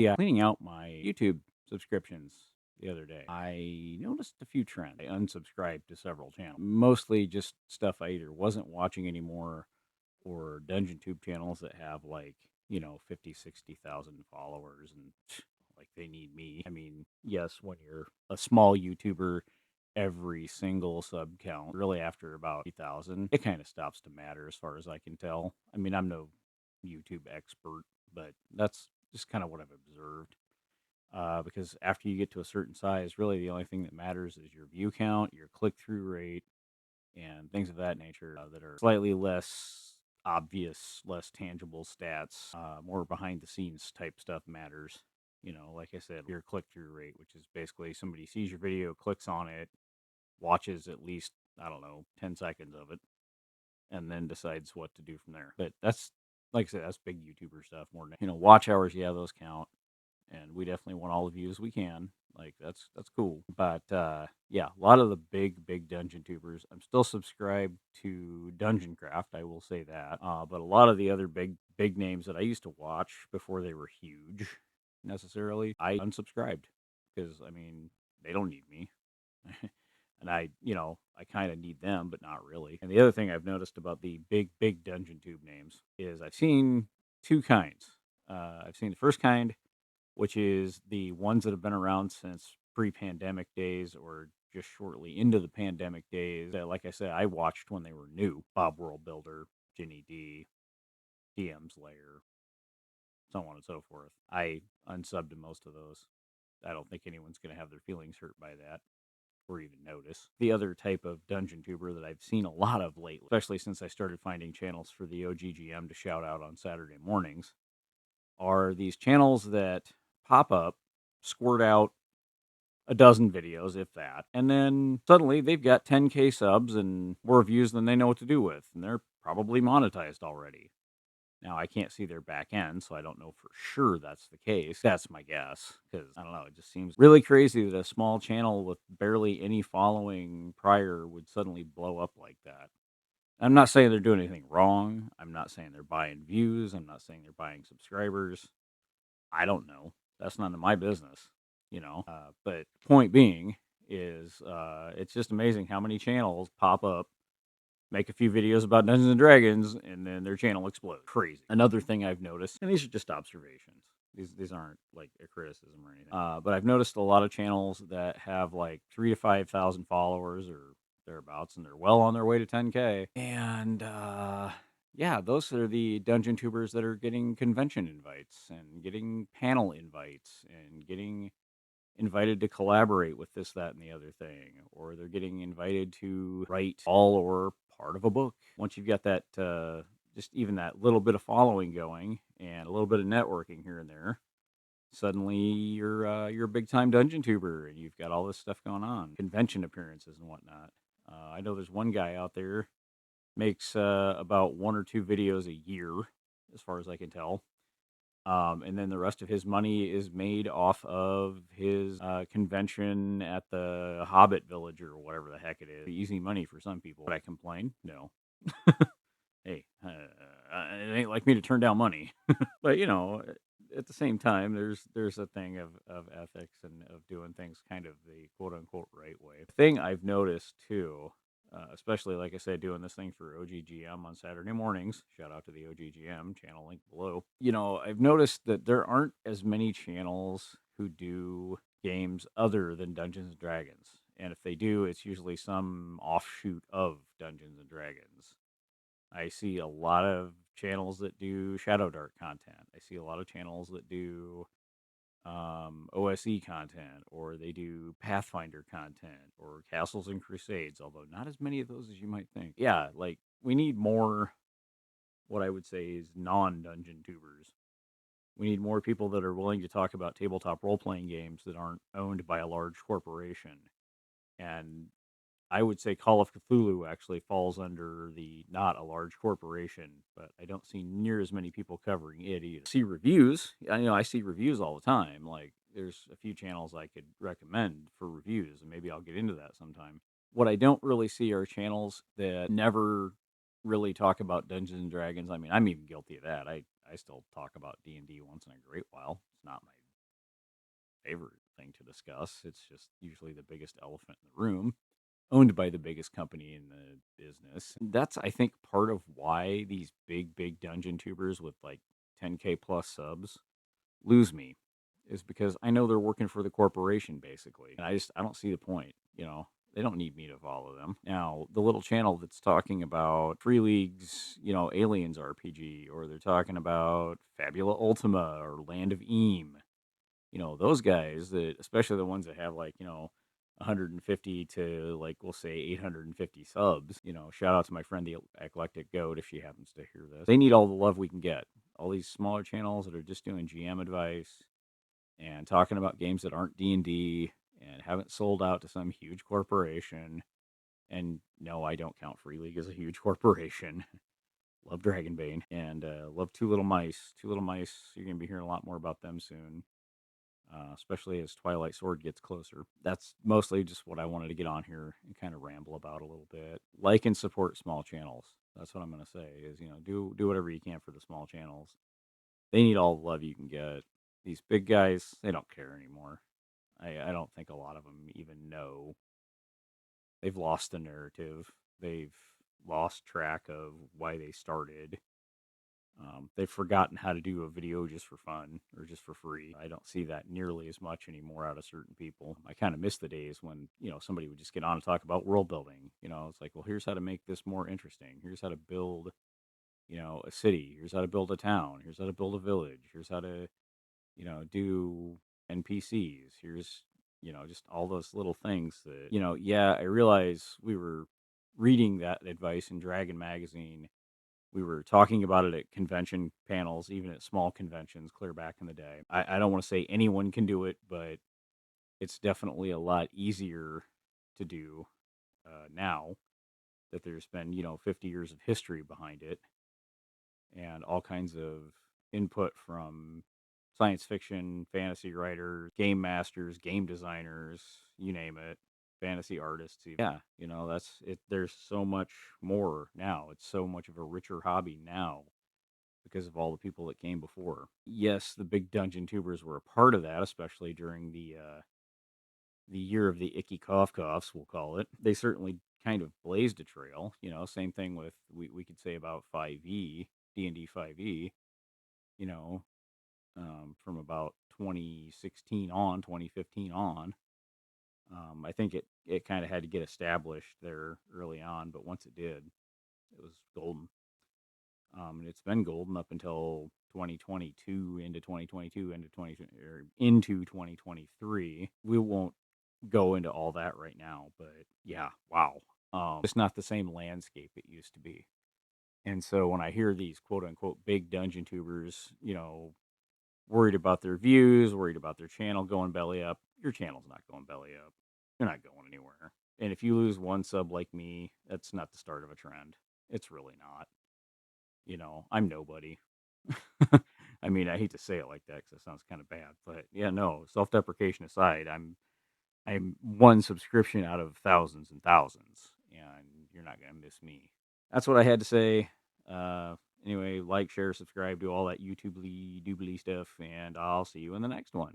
Yeah, cleaning out my YouTube subscriptions the other day, I noticed a few trends. I unsubscribed to several channels, mostly just stuff I either wasn't watching anymore or Dungeon Tube channels that have 50, 60,000 followers and like they need me. I mean, yes, when you're a small YouTuber, every single sub count really after about 3,000, it kind of stops to matter as far as I can tell. I mean, I'm no YouTube expert, but that's just kind of what I've observed. Because after you get to a certain size, really the only thing that matters is your view count, your click through rate, and things of that nature that are slightly less obvious, less tangible stats. More behind the scenes type stuff matters. Like I said, your click through rate, which is basically somebody sees your video, clicks on it, watches at least, I don't know, 10 seconds of it, and then decides what to do from there. But that's, like I said, that's big YouTuber stuff more than, watch hours. Yeah, those count. And we definitely want all the views we can. Like that's cool. But yeah, a lot of the big dungeon tubers. I'm still subscribed to Dungeon Craft. I will say that. But a lot of the other big names that I used to watch before they were huge, necessarily, I unsubscribed because I mean they don't need me. And I kind of need them, but not really. And the other thing I've noticed about the big dungeon tube names is I've seen two kinds. I've seen the first kind, which is the ones that have been around since pre-pandemic days or just shortly into the pandemic days. That, like I said, I watched when they were new. Bob World Builder, Ginny D, DM's Lair, so on and so forth. I unsubbed to most of those. I don't think anyone's going to have their feelings hurt by that or even notice. The other type of dungeon tuber that I've seen a lot of lately, especially since I started finding channels for the OGGM to shout out on Saturday mornings, are these channels that pop up, squirt out a dozen videos, if that, and then suddenly they've got 10K subs and more views than they know what to do with, and they're probably monetized already. Now, I can't see their back end, so I don't know for sure that's the case. That's my guess, because I don't know. It just seems really crazy that a small channel with barely any following prior would suddenly blow up like that. I'm not saying they're doing anything wrong. I'm not saying they're buying views. I'm not saying they're buying subscribers. I don't know. That's none of my business. But point being is, it's just amazing how many channels pop up, make a few videos about Dungeons and Dragons, and then their channel explodes. Crazy. Another thing I've noticed, and these are just observations. These aren't like a criticism or anything. But I've noticed a lot of channels that have like 3 to 5 thousand followers or thereabouts, and they're well on their way to 10K. And yeah, those are the dungeon tubers that are getting convention invites and getting panel invites and getting invited to collaborate with this, that, and the other thing, or they're getting invited to write all or part of a book. Once you've got that, just even that little bit of following going and a little bit of networking here and there, suddenly you're a big time dungeon tuber and you've got all this stuff going on, convention appearances and whatnot. I know there's one guy out there makes about one or two videos a year, as far as I can tell. And then the rest of his money is made off of his convention at the Hobbit Village or whatever the heck it is. Easy money for some people. Would I complain? No. Hey, it ain't like me to turn down money. But at the same time, there's a thing of ethics and of doing things kind of the quote unquote right way. The thing I've noticed too, especially like I said, doing this thing for OGGM on Saturday mornings. Shout out to the OGGM channel link below. I've noticed that there aren't as many channels who do games other than Dungeons and Dragons. And if they do, it's usually some offshoot of Dungeons and Dragons. I see a lot of channels that do Shadow Dark content. I see a lot of channels that do OSE content, or they do Pathfinder content, or Castles and Crusades, although not as many of those as you might think. Yeah, like we need more, what I would say is non-dungeon tubers. We need more people that are willing to talk about tabletop role-playing games that aren't owned by a large corporation. And I would say Call of Cthulhu actually falls under the not a large corporation, but I don't see near as many people covering it either. See reviews. I see reviews all the time. Like there's a few channels I could recommend for reviews, and maybe I'll get into that sometime. What I don't really see are channels that never really talk about Dungeons and Dragons. I mean, I'm even guilty of that. I still talk about D&D once in a great while. It's not my favorite thing to discuss. It's just usually the biggest elephant in the room, owned by the biggest company in the business. That's, I think, part of why these big dungeon tubers with like 10K plus subs lose me, is because I know they're working for the corporation basically. And I don't see the point, They don't need me to follow them. Now, the little channel that's talking about Free League's, Aliens RPG, or they're talking about Fabula Ultima or Land of Eam, those guys that, especially the ones that have like, 150 to like, we'll say 850 subs, shout out to my friend, the Eclectic Goat, if she happens to hear this. They need all the love we can get. All these smaller channels that are just doing GM advice and talking about games that aren't D&D and haven't sold out to some huge corporation. And no, I don't count Free League as a huge corporation. Love Dragonbane and love Two Little Mice. Two Little Mice, you're going to be hearing a lot more about them soon, especially as Twilight Sword gets closer. That's mostly just what I wanted to get on here and kind of ramble about a little bit. Like and support small channels. That's what I'm going to say is, do whatever you can for the small channels. They need all the love you can get. These big guys, they don't care anymore. I don't think a lot of them even know. They've lost the narrative. They've lost track of why they started. They've forgotten how to do a video just for fun or just for free. I don't see that nearly as much anymore out of certain people. I kind of miss the days when, somebody would just get on and talk about world building. It's like, well, here's how to make this more interesting. Here's how to build, a city. Here's how to build a town. Here's how to build a village. Here's how to, do NPCs. Here's, just all those little things that, yeah, I realize we were reading that advice in Dragon Magazine. We were talking about it at convention panels, even at small conventions clear back in the day. I don't want to say anyone can do it, but it's definitely a lot easier to do now that there's been, 50 years of history behind it and all kinds of input from science fiction, fantasy writers, game masters, game designers, you name it, fantasy artists. Yeah, that's it. There's so much more now. It's so much of a richer hobby now because of all the people that came before. Yes, the big dungeon tubers were a part of that, especially during the year of the icky coughs, we'll call it. They certainly kind of blazed a trail. Same thing with we could say about 5e, D&D 5e. You know, from about 2016 on, 2015 on. I think it kind of had to get established there early on, but once it did, it was golden. And it's been golden up until 2022, into 2022, into 2023. We won't go into all that right now, but yeah, wow. It's not the same landscape it used to be. And so when I hear these quote unquote big dungeon tubers, worried about their views, worried about their channel going belly up, your channel's not going belly up. You're not going anywhere. And if you lose one sub like me, that's not the start of a trend. It's really not. I'm nobody. I mean, I hate to say it like that because it sounds kind of bad, but yeah, no. Self-deprecation aside, I'm one subscription out of thousands and thousands, and you're not gonna miss me. That's what I had to say. Anyway, like, share, subscribe, do all that YouTube doobly stuff, and I'll see you in the next one.